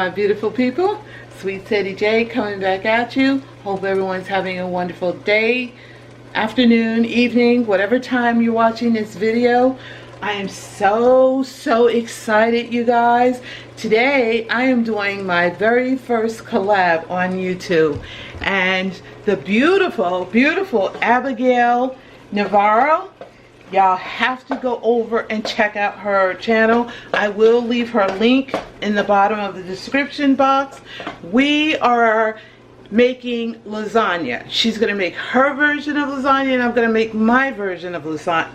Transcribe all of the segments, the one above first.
my beautiful people. Swt Sadie J coming back at you. Hope everyone's having a wonderful day, afternoon, evening, whatever time you're watching this video. I am so excited, you guys. Today I am doing my very first collab on YouTube, and the beautiful Abigail Nevarro. Y'all have to go over and check out her channel. I will leave her link in the bottom of the description box. We are making lasagna. She's gonna make her version of lasagna, and I'm gonna make my version of lasagna.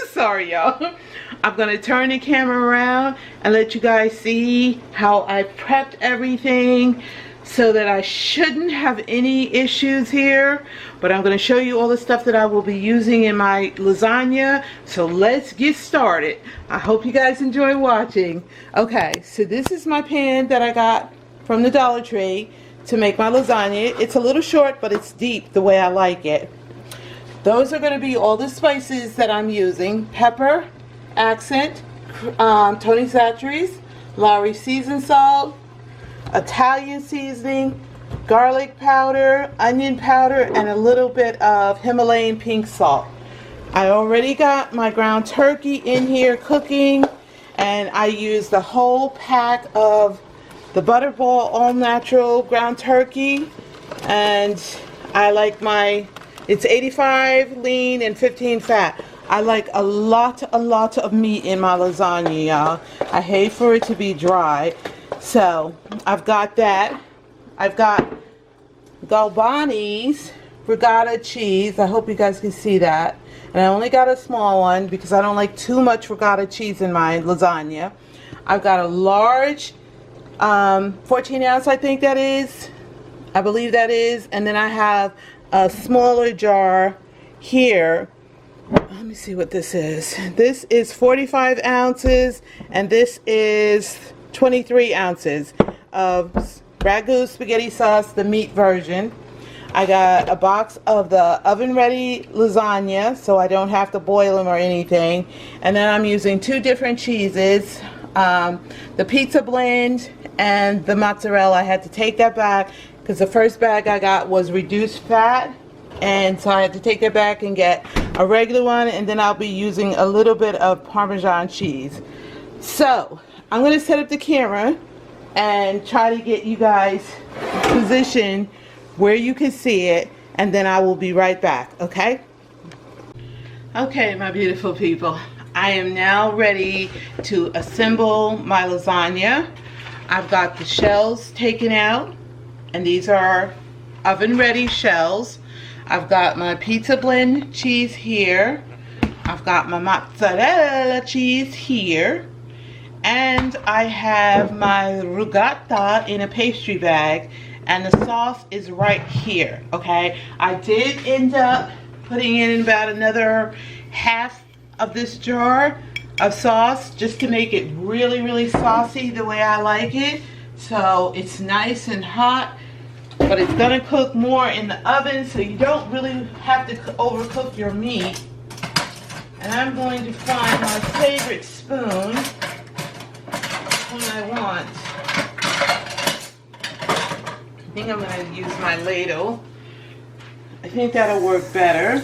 Sorry, y'all. I'm gonna turn the camera around and let you guys see how I prepped everything, so that I shouldn't have any issues here. But I'm going to show you all the stuff that I will be using in my lasagna. So let's get started. I hope you guys enjoy watching. Okay, so this is my pan that I got from the Dollar Tree to make my lasagna. It's a little short, but it's deep the way I like it. Those are going to be all the spices that I'm using: pepper, accent, Tony Chachere's, Lawry seasoned salt, Italian seasoning, garlic powder, onion powder, and a little bit of Himalayan pink salt. I already got my ground turkey in here cooking, and I used the whole pack of the Butterball all natural ground turkey, and I like it's 85 lean and 15 fat. I like a lot of meat in my lasagna, y'all. I hate for it to be dry. So I've got that. I've got Galbani's regatta cheese. I hope you guys can see that. And I only got a small one because I don't like too much regatta cheese in my lasagna. I've got a large 14 ounce, I think that is. I believe that is. And then I have a smaller jar here. Let me see what this is. This is 45 ounces, and this is 23 ounces of ragu spaghetti sauce, the meat version. I got a box of the oven ready lasagna, so I don't have to boil them or anything. And then I'm using two different cheeses, the pizza blend and the mozzarella. I had to take that back because the first bag I got was reduced fat, and so I had to take that back and get a regular one. And then I'll be using a little bit of Parmesan cheese. So I'm going to set up the camera and try to get you guys positioned where you can see it, and then I will be right back, okay? Okay, my beautiful people. I am now ready to assemble my lasagna. I've got the shells taken out, and these are oven ready shells. I've got my pizza blend cheese here. I've got my mozzarella cheese here. And I have my regatta in a pastry bag, and the sauce is right here, okay? I did end up putting in about another half of this jar of sauce just to make it really saucy the way I like it. So it's nice and hot, but it's gonna cook more in the oven, so you don't really have to overcook your meat. And I'm going to find my favorite spoon when I want. I think I'm going to use my ladle. I think that'll work better.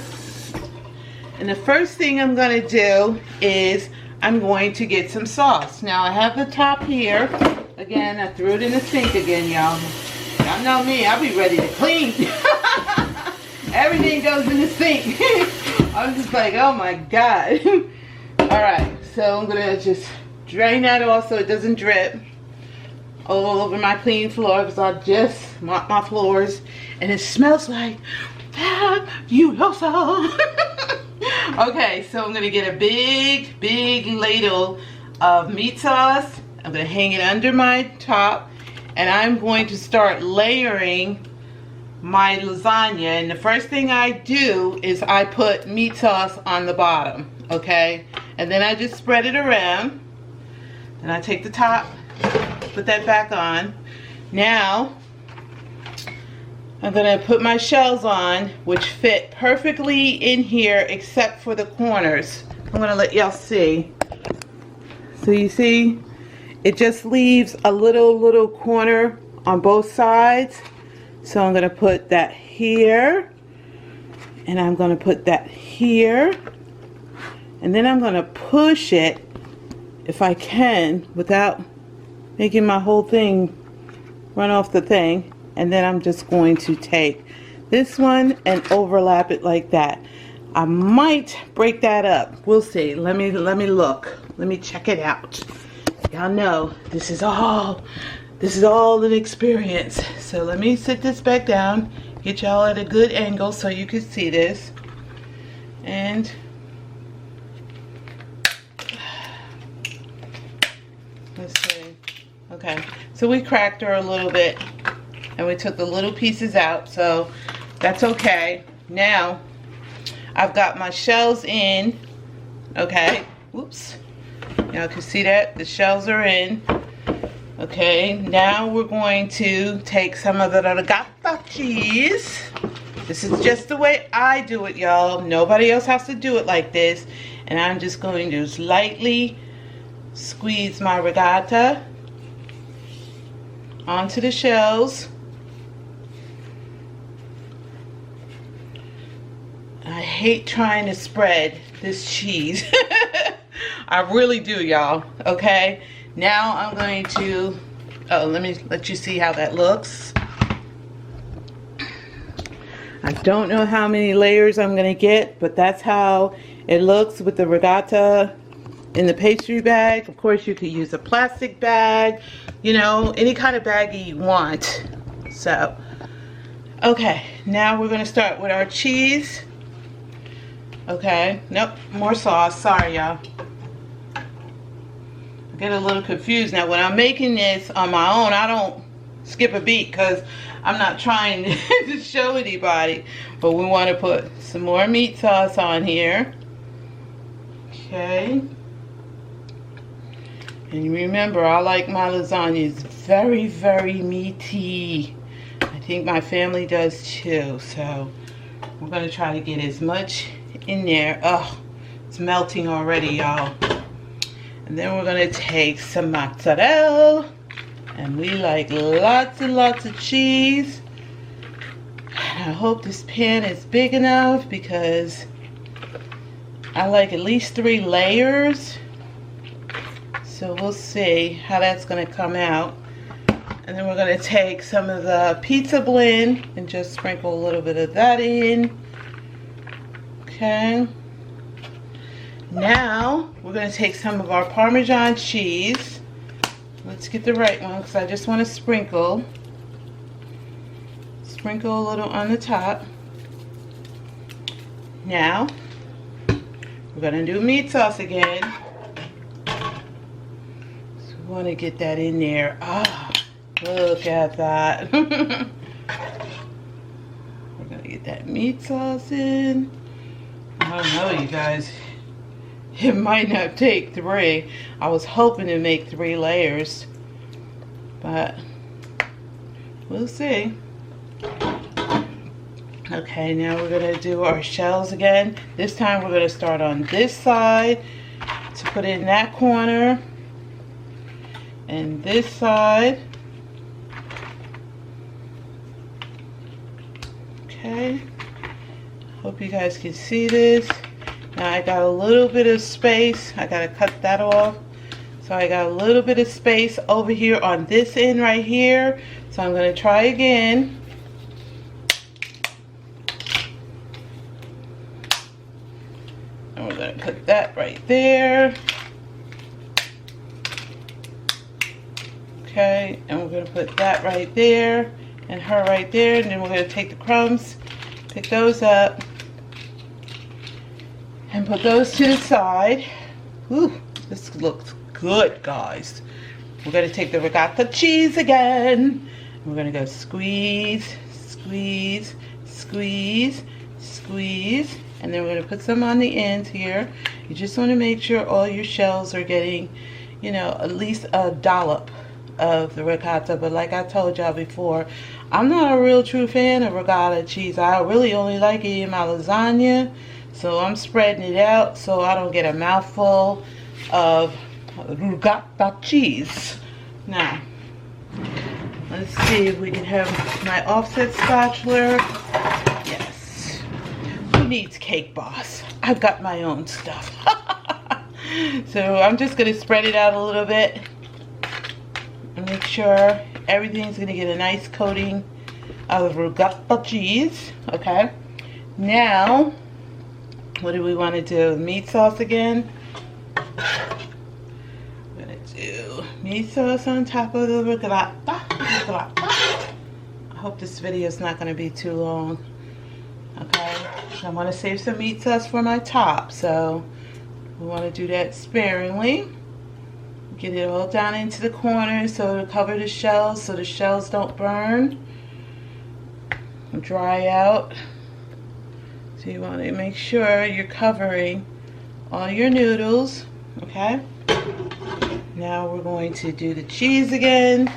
And the first thing I'm going to do is I'm going to get some sauce. Now I have the top here. Again, I threw it in the sink again, y'all. Y'all know me, I'll be ready to clean. Everything goes in the sink. I'm just like, oh my God. Alright, so I'm going to just drain that off so it doesn't drip all over my clean floor, because I just mop my floors, and it smells like fabuloso. Okay, so I'm going to get a big ladle of meat sauce. I'm going to hang it under my top, and I'm going to start layering my lasagna. And the first thing I do is I put meat sauce on the bottom, okay? And then I just spread it around, and I take the top, put that back on. Now I'm going to put my shells on, which fit perfectly in here except for the corners. I'm going to let y'all see. So you see, it just leaves a little corner on both sides. So I'm going to put that here, and I'm going to put that here, and then I'm going to push it if I can without making my whole thing run off the thing. And then I'm just going to take this one and overlap it like that. I might break that up. We'll see. Let me look. Let me check it out. Y'all know this is all an experience. So let me sit this back down, get y'all at a good angle so you can see this. And let's see. Okay, so we cracked her a little bit and we took the little pieces out, so that's okay. Now I've got my shells in. Okay, whoops, y'all can see that the shells are in. Okay, now we're going to take some of the ricotta cheese. This is just the way I do it, y'all. Nobody else has to do it like this. And I'm just going to lightly squeeze my ricotta onto the shells. I hate trying to spread this cheese. I really do, y'all. Okay, now I'm going to, let me let you see how that looks. I don't know how many layers I'm going to get, but that's how it looks with the ricotta in the pastry bag. Of course, you could use a plastic bag, you know, any kind of baggie you want. So, okay, now we're going to start with our cheese. Okay, nope, more sauce. Sorry, y'all. I get a little confused. Now, when I'm making this on my own, I don't skip a beat because I'm not trying to show anybody. But we want to put some more meat sauce on here. Okay. And remember, I like my lasagnas very, very meaty. I think my family does too. So we're going to try to get as much in there. Oh, it's melting already, y'all. And then we're going to take some mozzarella. And we like lots and lots of cheese. And I hope this pan is big enough because I like at least 3 layers. So we'll see how that's going to come out. And then we're going to take some of the pizza blend and just sprinkle a little bit of that in. Okay. Now we're going to take some of our Parmesan cheese. Let's get the right one because I just want to sprinkle. Sprinkle a little on the top. Now we're going to do meat sauce again. So we want to get that in there. Ah, look at that. We're going to get that meat sauce in. I don't know, you guys. It might not take 3. I was hoping to make 3 layers, but we'll see. Okay, now we're going to do our shells again. This time we're going to start on this side to put in that corner, and this side. Okay, hope you guys can see this. Now I got a little bit of space. I got to cut that off. So I got a little bit of space over here on this end right here. So I'm going to try again. And we're going to put that right there. Okay, and we're going to put that right there and her right there. And then we're going to take the crumbs, pick those up, and put those to the side. Ooh, this looks good, guys. We're going to take the ricotta cheese again. We're going to go squeeze, squeeze, squeeze, squeeze. And then we're going to put some on the ends here. You just want to make sure all your shells are getting, you know, at least a dollop of the ricotta. But like I told y'all before, I'm not a real true fan of ricotta cheese. I really only like it in my lasagna. So I'm spreading it out so I don't get a mouthful of ricotta cheese. Now, let's see if we can have my offset spatula. Yes. Who needs Cake Boss? I've got my own stuff. So I'm just going to spread it out a little bit and make sure everything's going to get a nice coating of ricotta cheese. Okay. Now, what do we want to do? Meat sauce again. I'm going to do meat sauce on top of the ricotta. I hope this video is not going to be too long. Okay. I want to save some meat sauce for my top, so we want to do that sparingly. Get it all down into the corners so it'll cover the shells so the shells don't burn and dry out. So you want to make sure you're covering all your noodles. Okay. Now we're going to do the cheese again.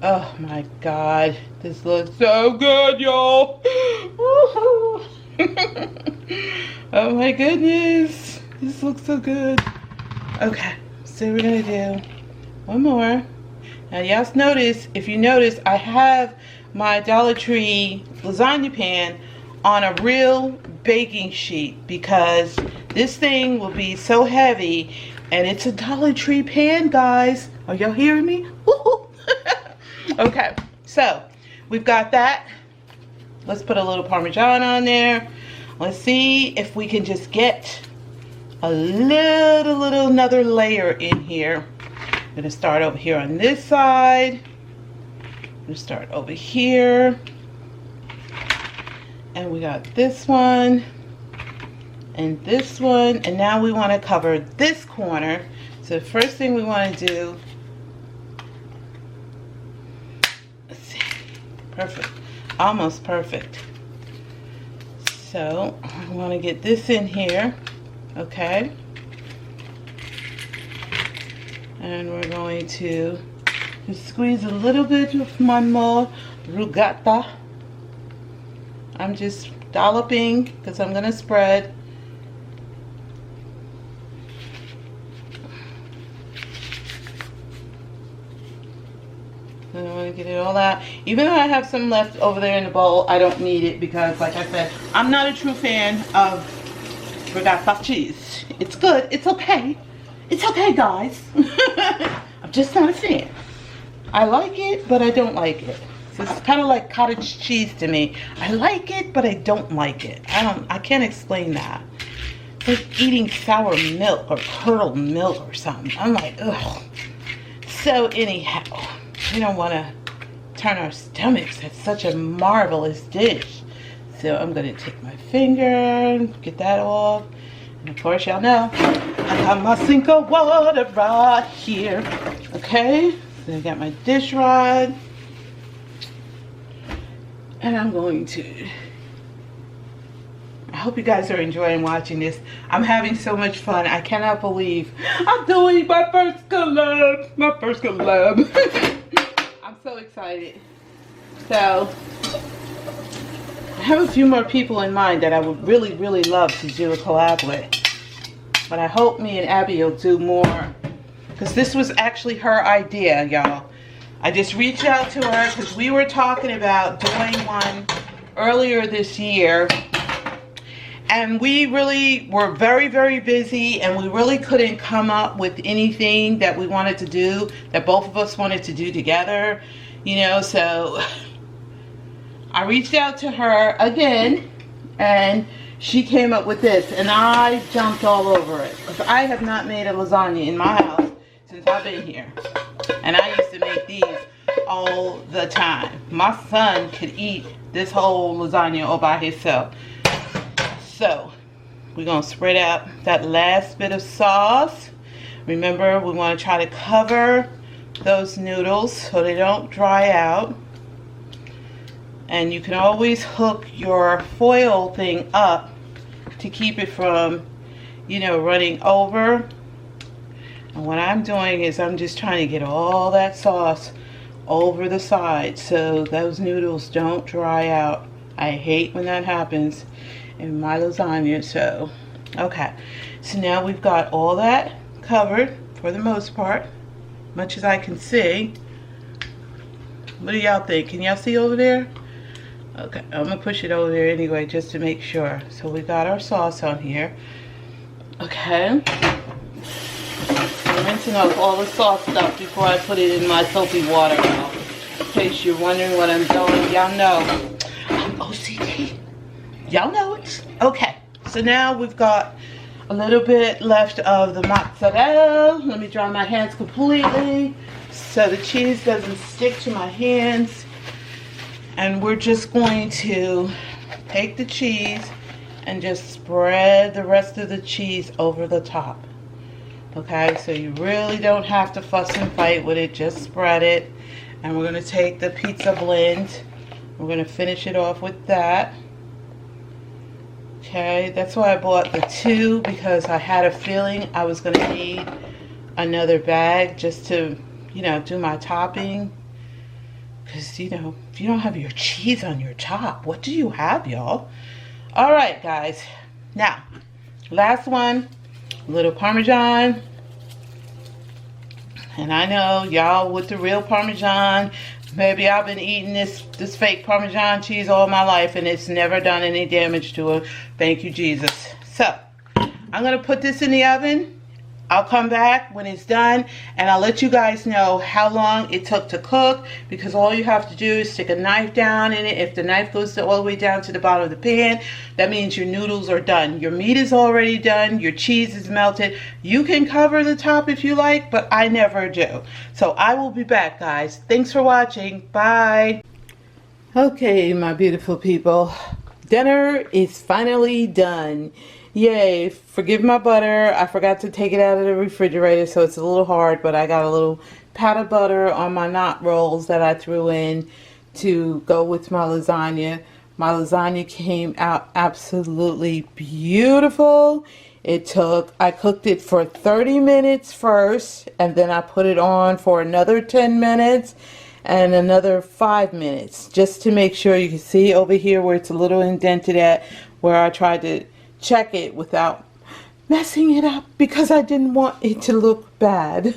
Oh my God, this looks so good, y'all. Oh my goodness, this looks so good. Okay, so we're gonna do one more. Now y'all notice, if you notice, I have my Dollar Tree lasagna pan on a real baking sheet because this thing will be so heavy, and it's a Dollar Tree pan, guys. Are y'all hearing me? Okay, so we've got that. Let's put a little Parmesan on there. Let's see if we can just get a little another layer in here. I'm gonna start over here on this side. I'm gonna start over here. And we got this one and this one, and now we want to cover this corner. So the first thing we want to do, let's see, perfect, almost perfect. So I want to get this in here, okay, and we're going to just squeeze a little bit of my more ricotta. I'm just dolloping because I'm going to spread. And I want to get it all out. Even though I have some left over there in the bowl, I don't need it because, like I said, I'm not a true fan of ricotta cheese. It's good. It's okay. It's okay, guys. I'm just not a fan. I like it, but I don't like it. So it's kind of like cottage cheese to me. I like it, but I don't like it. I can't explain that. It's like eating sour milk or curdled milk or something. I'm like, ugh. So anyhow, we don't want to turn our stomachs at such a marvelous dish. So I'm going to take my finger, get that off. And of course, y'all know, I got my sink of water right here. Okay, so I got my dish rod. And I'm going to, I hope you guys are enjoying watching this. I'm having so much fun. I cannot believe I'm doing my first collab. My first collab. I'm so excited. So, I have a few more people in mind that I would really love to do a collab with. But I hope me and Abby will do more. Because this was actually her idea, y'all. I just reached out to her because we were talking about doing one earlier this year. And we really were very busy, and we really couldn't come up with anything that we wanted to do, that both of us wanted to do together. You know, so I reached out to her again, and she came up with this, and I jumped all over it. Because I have not made a lasagna in my house since I've been here. And I used to make these all the time. My son could eat this whole lasagna all by himself. So, we're going to spread out that last bit of sauce. Remember, we want to try to cover those noodles so they don't dry out. And you can always hook your foil thing up to keep it from, you know, running over. And what I'm doing is I'm just trying to get all that sauce over the side so those noodles don't dry out. I hate when that happens in my lasagna. So, okay. So now we've got all that covered. for the most part, much as I can see. What do y'all think? Can y'all see over there? Okay, I'm gonna push it over there anyway just to make sure. So we got our sauce on here. Okay. I'm rinsing off all the sauce stuff before I put it in my soapy water now. In case you're wondering what I'm doing, y'all know I'm OCD. Y'all know it. Okay, so now we've got a little bit left of the mozzarella. Let me dry my hands completely so the cheese doesn't stick to my hands. And we're just going to take the cheese and just spread the rest of the cheese over the top. Okay, so you really don't have to fuss and fight with it, just spread it. And we're going to take the pizza blend. We're going to finish it off with that. Okay, that's why I bought the 2, because I had a feeling I was going to need another bag just to, you know, do my topping. Because, you know, if you don't have your cheese on your top, what do you have, y'all? All right, guys. Now, last one, a little Parmesan. And I know y'all with the real Parmesan, maybe I've been eating this fake Parmesan cheese all my life and it's never done any damage to it. Thank you, Jesus. So, I'm going to put this in the oven. I'll come back when it's done and I'll let you guys know how long it took to cook, because all you have to do is stick a knife down in it. If the knife goes all the way down to the bottom of the pan, that means your noodles are done. Your meat is already done. Your cheese is melted. You can cover the top if you like, but I never do. So I will be back, guys. Thanks for watching. Bye. Okay, my beautiful people. Dinner is finally done. Yay, forgive my butter. I forgot to take it out of the refrigerator, so it's a little hard, but I got a little pat of butter on my knot rolls that I threw in to go with my lasagna. My lasagna came out absolutely beautiful. I cooked it for 30 minutes first, and then I put it on for another 10 minutes and another 5 minutes, just to make sure. You can see over here where it's a little indented at, where I tried to check it without messing it up because I didn't want it to look bad.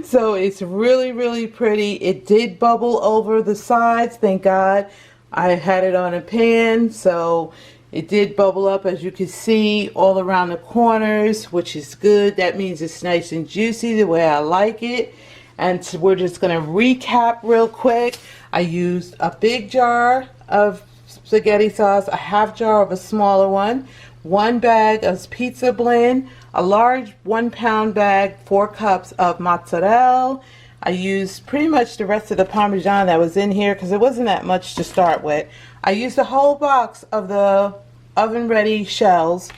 So it's really, really pretty. It did bubble over the sides, thank God. I had it on a pan, so it did bubble up, as you can see, all around the corners, which is good. That means it's nice and juicy the way I like it. And so we're just going to recap real quick. I used a big jar of spaghetti sauce, a half jar of a smaller one, 1 bag of pizza blend, a large 1-pound bag, 4 cups of mozzarella. I used pretty much the rest of the Parmesan that was in here because it wasn't that much to start with. I used a whole box of the oven ready shells,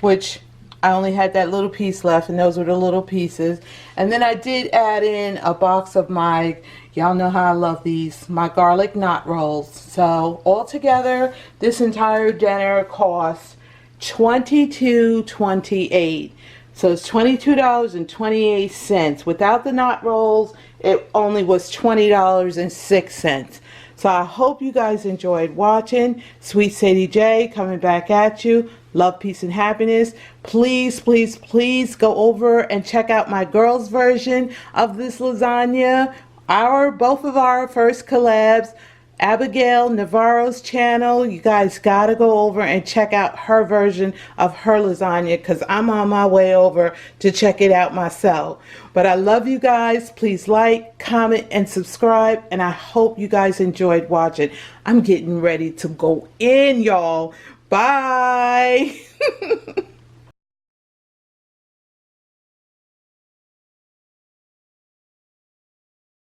which I only had that little piece left, and those were the little pieces. And then I did add in a box of my, y'all know how I love these, my garlic knot rolls. So altogether, this entire dinner cost $22.28. So it's $22.28. Without the knot rolls, it only was $20.06. So I hope you guys enjoyed watching. Swt Sadie J coming back at you. Love, peace, and happiness. Please, please, please go over and check out my girls' version of this lasagna. Both of our first collabs. Abigail Nevarro's channel. You guys gotta go over and check out her version of her lasagna, because I'm on my way over to check it out myself. But I love you guys. Please like, comment, and subscribe, and I hope you guys enjoyed watching. I'm getting ready to go in, y'all. Bye.